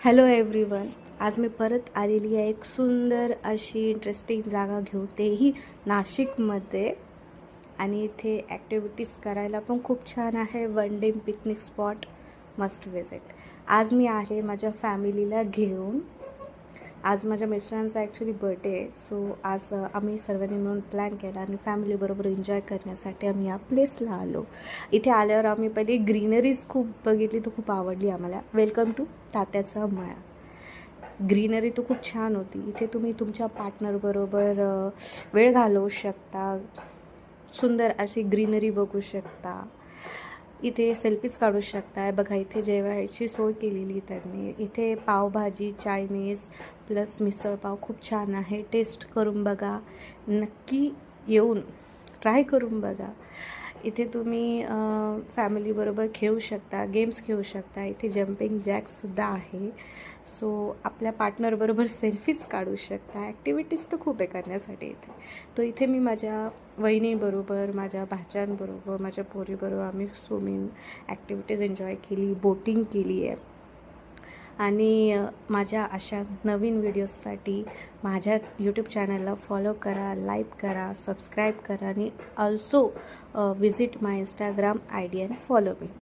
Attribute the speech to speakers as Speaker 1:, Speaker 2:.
Speaker 1: Hello everyone. आज मी परत आलेली आहे एक सुंदर अशी इंटरेस्टिंग जागा घेऊन, तेही नाशिकमध्ये. आणि इथे ॲक्टिव्हिटीज करायला पण खूप छान आहे. One day picnic spot must visit. आज मी आहे माझ्या फॅमिलीला घेऊन. आज माझ्या मिस्टरांचा ॲक्च्युली बर्थडे आहे. सो आज आम्ही सर्वांनी मिळून प्लॅन केला आणि फॅमिलीबरोबर एन्जॉय करण्यासाठी आम्ही या प्लेसला आलो. इथे आल्यावर आम्ही पहिले ग्रीनरीज खूप बघितली, तर खूप आवडली आम्हाला. वेलकम टू तात्याचा मळा. ग्रीनरी तर खूप छान होती. इथे तुम्ही तुमच्या पार्टनरबरोबर वेळ घालवू शकता. सुंदर अशी ग्रीनरी बघू शकता. इथे सेल्फीज काढू शकता. बघा, इथे जेवायची सोय केलेली त्यांनी. इथे पावभाजी, चायनीज प्लस मिसळपाव खूप छान आहे. टेस्ट करून बघा, नक्की येऊन ट्राय करून बघा. इथे तुम्ही फॅमिलीबरोबर खेळू शकता, गेम्स खेळू शकता. इथे जम्पिंग जॅक्ससुद्धा आहे. सो आपल्या पार्टनरबरोबर सेल्फीज काढू शकता. ॲक्टिव्हिटीज तर खूप आहे करण्यासाठी इथे. तो इथे मी माझ्या वहिनीबरोबर, माझ्या भाच्यांबरोबर, माझ्या पोरीबरोबर आम्ही स्विमिंग ॲक्टिव्हिटीज एन्जॉय केली, बोटिंग केली आहे. आणि माझ्या अशा नवीन व्हिडिओजसाठी माझ्या यूट्यूब चॅनलला फॉलो करा, लाईक करा, सबस्क्राईब करा आणि also visit my Instagram I D and follow me.